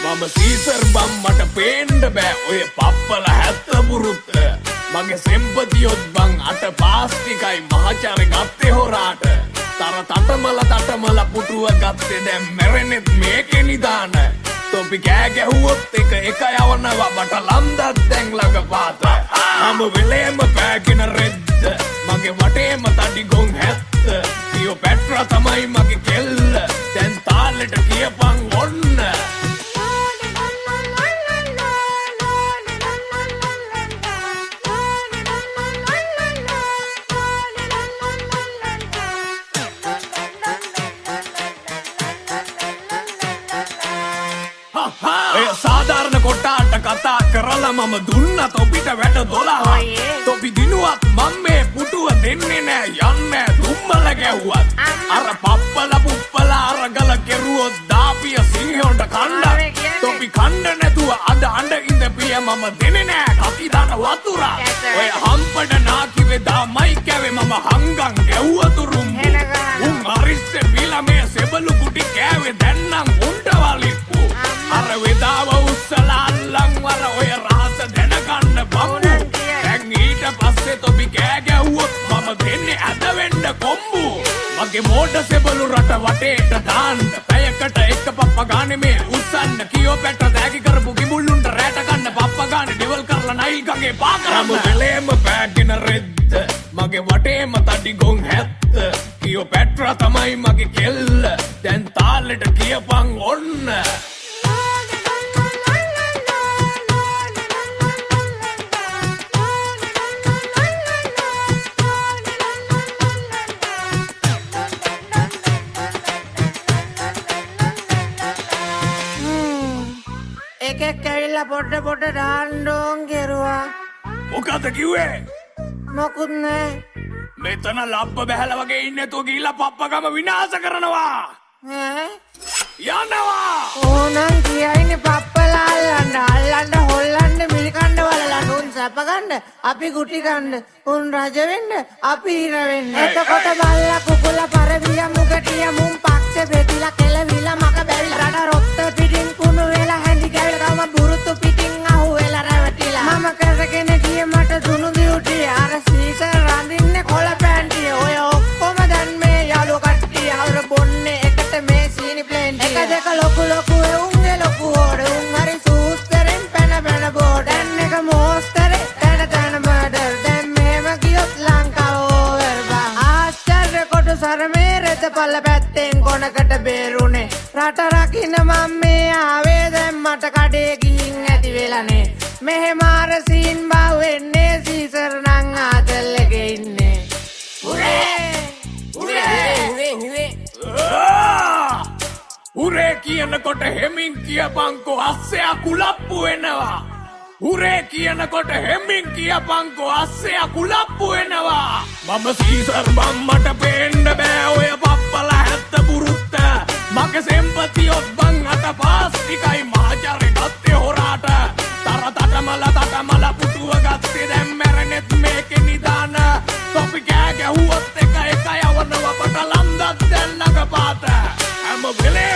මම සීසර් බම් මට පේන්ඩ බෑ ඔය පප්පල 70 පුරුත්ත මගේ සෙම්පතියොත් බං අට පාස්ටිකයි මහාචාරය ගත්තේ හොරාට තර තටමල පුටුව ගත්තේ දැන් මැරෙන්නෙත් මේකේ නිදාන තොපි කෑ ගැහුවොත් එක යවනවා බට ලම්දත් දැන් ළඟ පාත මම වෙලේම පෑගෙන රෙද්ද මගේ වටේම තඩි ගොන් හැත්ත පියෝ පැට්‍රා තමයි මගේ කෙල්ල දැන් තාලෙට කියපන් ඔන්න සාධාරණ කොටාට කතා කරලා මම දුන්න තොපිට වැඩ 12යි තොපි දිනුවත් මම මේ පුටුව දෙන්නේ නෑ යන්නේ දුම්මල ගැව්වත් අර පප්පල පුප්පල අරගල කෙරුවොත් දාපිය සිංහොන්ට කණ්ඩ තොපි කණ්ඩ නැතුව අද අඬ ඉඳපිය මම දෙන්නේ නෑ කපි දාන වතුර ඔය හම්පඩ නාකිවේ දාමයි කැවේ මම හංගන් ගැව්වතුරුම් උන් අරිස්සේ බිලා මේ සෙබළු කුටි කෑවේ දැන්නම් උන්ට වලිප්පු අර වෙදාව උස්සලා අල්ලන් වර ඔය රහස දැනගන්න බම්බු දැන් ඊට පස්සේ තොපි කෑ ගැව්වොත් මම දෙන්නේ ඇද වෙන්න කොම්බු මගේ මෝඩ සෙබළු රට වටේට දාන්න පැයකට එක පප්ප ගානේ මේ උස්සන්න කියෝ පැට දෑගි කරපු කිඹුල්ලුන්ට රැට ගන්න පප්ප ගානේ ඩෙවල් කරලා නයිල් ගගේ පා කරන්න වෙලේම පෑගෙන රෙද්ද මගේ වටේම තඩි ගොන් හැත්ත කියෝ පැට්‍රා තමයි මගේ කෙල්ල දැන් තාලෙට කියපන් ඔන්න එකෙක් ඇවිල්ලා පොඩ ඩාන්ඩෝන් කෙරුවා මොකද කිව්වේ මොකුත් නෑ මෙතන ලබ්බ බැහැල වගේ ඉන්නේ තෝ ගිහිල්ලා පප්පගම විනාශ කරනවා ඈ යනවා ඕනං කියයිනේ පප්පලා අල්ලන්න හොල්ලන්න මිලිකණ්ඩ වලලා නුන් සැප ගන්න අපි ගුටි ගන්න උන් රජ වෙන්න අපි හිර වෙන්න එතකොට බල්ලා කුකුලා පරවිය මුගටිය මුන් පක්ෂේ බෙදිලා කෙලවිලා මක බැරිලා රට රොත්ත පිටින් කුණු වෙලා හැඳි ගැවිලා තම බුරුතු පිටින් අහු වෙලා රැවටිලා මම කරගෙන ගියේ මට දුනු දියුටි අර සීසර් රඳින්නේ කොළ පැන්ටිය ඔය ඔක්කොම දැන් මේ යාළුව කට්ටිය අවර බොන්නේ එකට මේ සීනි ප්ලේන් එක දෙක ලොකු උන්ගේ ලොකු හොඩ උන් හරි සූස්තරෙන් පැන බෝඩ් දැන් එක මෝස්තරේ තන බඩර් දැන් මේම ගියොත් ලංකාව ඕවර් බං ආශ්චර්ය කොට සරමේ රෙත පල්ල පැත්තෙන් කොනකට බේරුනේ රට රකින්න මම මේ ආවේ දැන් මට කඩේ ගිහින් ඇති වෙලානේ මෙහෙම අර සීන් බා වෙන්නේ සීසර් නං ආතල් එකේ ඉන්නේ උරේ කියනකොට හෙමින් කියපන්කෝ අස්සයා කුලප්පු වෙනවා උරේ කියනකොට හෙමින් කියපන්කෝ අස්සයා කුලප්පු වෙනවා මම සීසර් බම් මට පේන්න බෑ ඔය පප්පල 70 පුරුත්ත මගේ සෙම්පතියොත් බං අට පාස්ටිකයි මහාචාරය ගත්තේ හොරාට තර තටමල පුටුව ගත්තේ දැන් මැරෙන්නෙත් මේකේ නිදාන තොපි කෑ ගැහුවොත් එක යවනවා බට ලම්දත් දැන් ළඟ පාත හැම වෙලේ